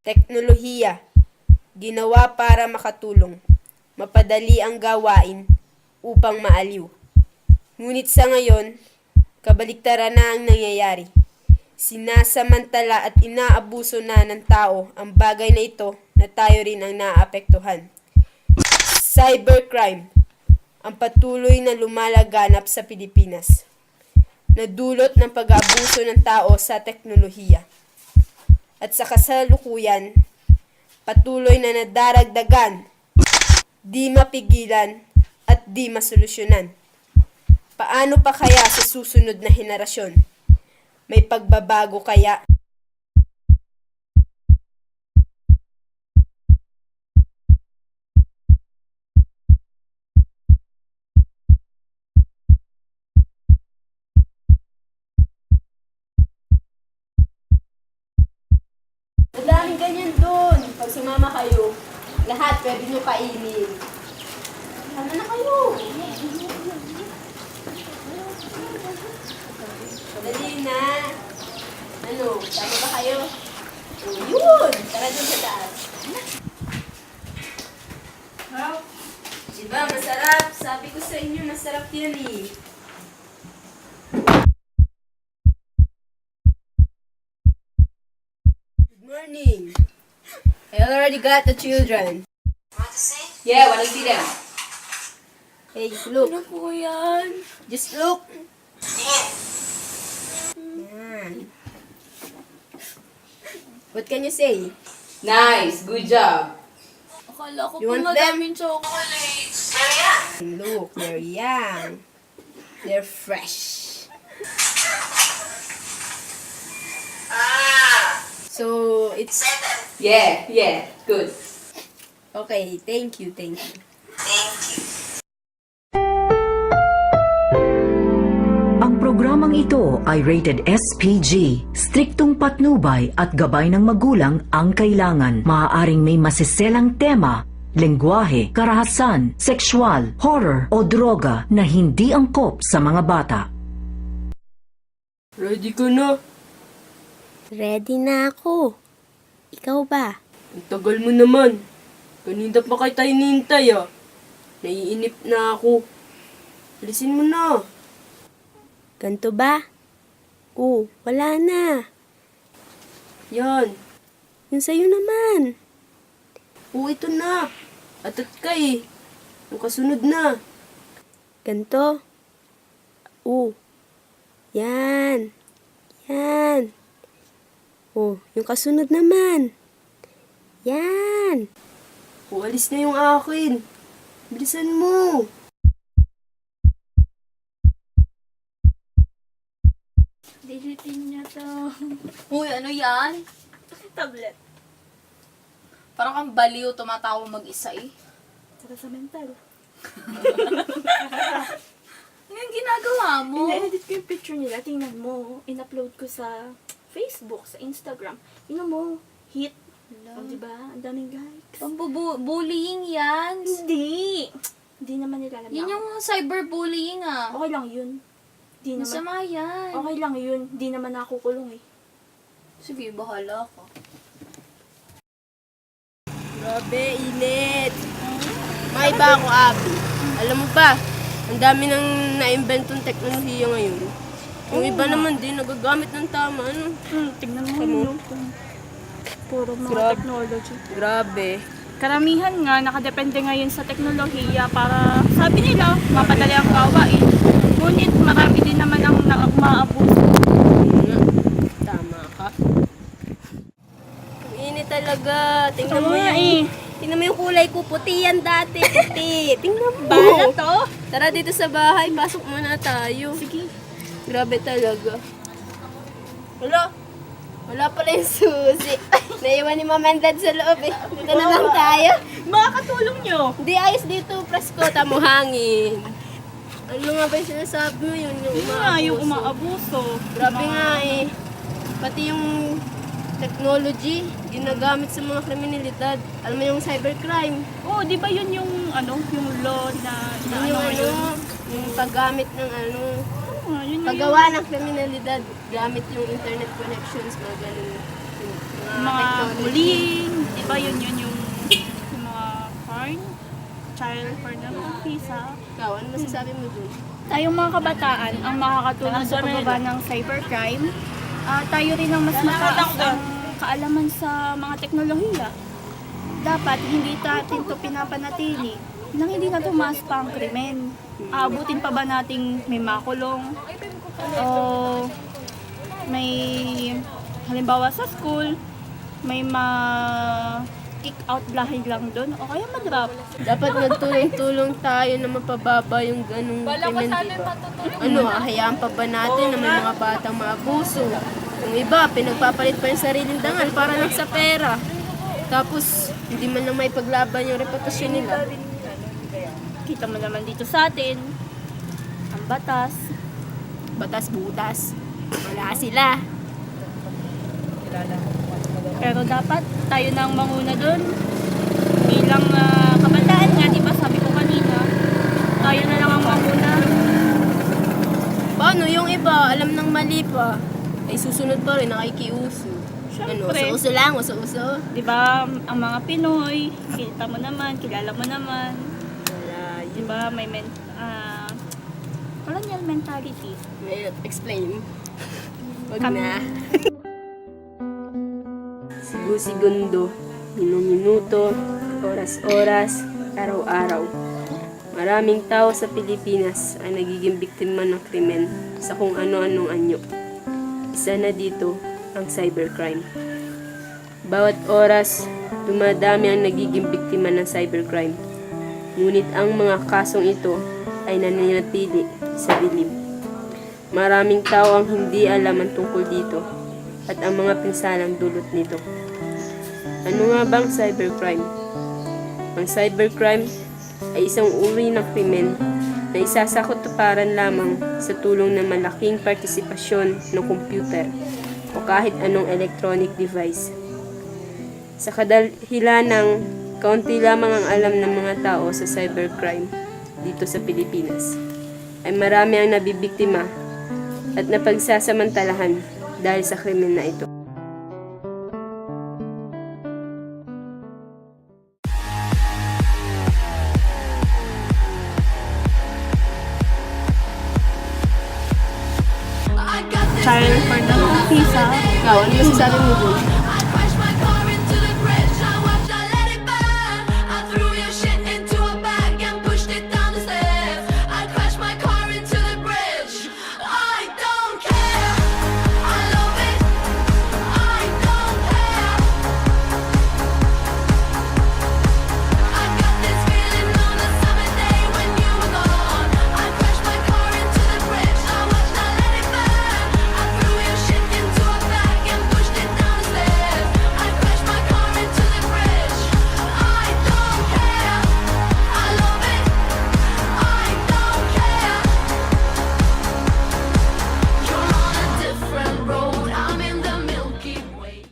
Teknolohiya, ginawa para makatulong, mapadali ang gawain upang maaliw. Ngunit sa ngayon, kabaliktaran na ang nangyayari. Sinasamantala at inaabuso na ng tao ang bagay na ito na tayo rin ang naaapektuhan. Cybercrime, ang patuloy na lumalaganap sa Pilipinas, na dulot ng pag-aabuso ng tao sa teknolohiya. At sa kasalukuyan, patuloy na nadaragdagan, di mapigilan at di masolusyonan. Paano pa kaya sa susunod na henerasyon? May pagbabago kaya? Madaming ganyan doon. Pag sumama kayo, lahat pwede nyo kainin. Sama na kayo. Madali na. Ano, sama ba kayo? Oh, yun! Tara dun sa taas. Diba, masarap. Sabi ko sa inyo, masarap yan eh. Good morning. I already got the children. Yeah, wanna see them? Hey, look. Ano po yan? Just look. Yan. What can you say? Nice, good job. Akala ko You po want them? madaming chocolates. Look, they're young. They're fresh. So, it's... Yeah, good. Okay, thank you. Ang programang ito ay rated SPG. Striktong patnubay at gabay ng magulang ang kailangan. Maaaring may masiselang tema, lengguwahe, karahasan, sexual, horror o droga na hindi angkop sa mga bata. Ready ka na? Ready na ako. Ikaw ba? Ang tagal mo naman. Kanina pa kita hinihintay ah. Naiinip na ako. Alisin mo na. Ganto ba? Wala na. Yan. Yung sa'yo naman. Ito na. Atat ka eh. Yung kasunod na. Ganto. Yan. Yung kasunod naman. Yan. Alis na yung akin. Bilisan mo. Dilitin niya to. Uy, ano yan? Tablet. Parang kang baliw tumatawa mag-isa eh. Saka sa mental. Ano yung ginagawa mo? Ina-edit ko yung picture nila. Tingnan mo. In-upload ko sa Facebook, sa Instagram. Tingnan mo. Hit. O, diba? Ang daming likes. Bullying yan. Hindi. Hindi naman nila alam. Yan yung cyberbullying ah. Okay lang yun. Hindi naman. Masama yan. Okay lang yun. Hindi naman nakukulong eh. Sige, bahala ka. Grabe, init. May ba ako, Abby? Alam mo ba, ang dami nang na-inventong teknolohiya ngayon. Yung iba naman din, nagagamit ng tama, ano? Tingnan mo. Ano? Puro mga Grabe. technology. Grabe. Karamihan nga, nakadepende ngayon sa teknolohiya para, sabi nila, mapadali ang gawain. Ngunit marami din naman ang umaabuso. Tama ka. Ang init talaga. Tingnan mo nga yung... Tingnan mo yung kulay ko. Puti yan dati. Puti. Tingnan mo. Bala to? Tara dito sa bahay. Pasok muna tayo. Sige. Grabe talaga. Wala pala yung susi. Naiwan ni Mama and Dad sa loob eh. Dito na lang tayo. Makakatulong nyo. Hindi, ayos dito. Presko. Tamo hangin. Ano nga ba yung sinasabi mo yun? Yun nga, yung umaabuso. Grabe nga eh. Pati yung technology, ginagamit sa mga kriminalidad. Alam mo yung cybercrime. Oh, di ba yun yung, yung law na Yun yung ngayon? yung paggamit ng Yun nga Paggawa ng kriminalidad gamit yung internet connections, mga ganun. Yung mga technology. bullying, di ba yun yung mga porn, child pornography sa Ikaw, ano masasabi mo dun? tayong mga kabataan ang makakatulong sa pagbaba ng cybercrime. Tayo rin ang mas mataas ang kaalaman sa mga teknolohiya. Dapat hindi natin ito pinapanatili nang hindi na tumaas pa ang krimen. Aabutin pa ba nating may makulong o may halimbawa sa school may kick out dahil lang doon o kaya ma-drop. Dapat magtulong-tulong tayo na mapababa yung ganung krimen, diba? Ano, hayaan pa ba natin na may mga batang maabuso? Yung iba, pinagpapalit pa yung sariling dangal para lang sa pera. Tapos, hindi man lang may paglaban yung reputasyon nila. Kita mo naman dito sa atin, ang batas. Batas-butas. Wala sila. Pero dapat tayo nang manguna doon. Bilang kabataan nga, di ba sabi ko kanina, tayo na lang ang manguna. Paano yung iba, alam ng mali pa, ay susunod pa rin, nakikiuso. Ano, Siyempre. uso-uso lang, uso-uso. Di ba ang mga Pinoy, kita mo naman, kilala mo naman. Wala, Di ba may colonial mentality. may explain. Wag Kami- na. Segundo, minuto, oras-oras, araw-araw. Maraming tao sa Pilipinas ang nagiging biktima ng krimen sa kung ano-anong anyo. Isa na dito ang cybercrime. Bawat oras, dumadami ang nagiging biktima ng cybercrime. Ngunit ang mga kasong ito ay nananatili sa dilim. Maraming tao ang hindi alam ang tungkol dito at ang mga pinsalang dulot nito. Ano nga bang cybercrime? Ang cybercrime ay isang uri ng krimen na isasakotuparan lamang sa tulong ng malaking partisipasyon ng computer o kahit anong electronic device. Sa kadahilan ng kaunti lamang ang alam ng mga tao sa cybercrime dito sa Pilipinas, ay marami ang nabibiktima at napagsasamantalahan dahil sa krimen na ito. Child pornography sa Ikaw, ano masasabi mo dun?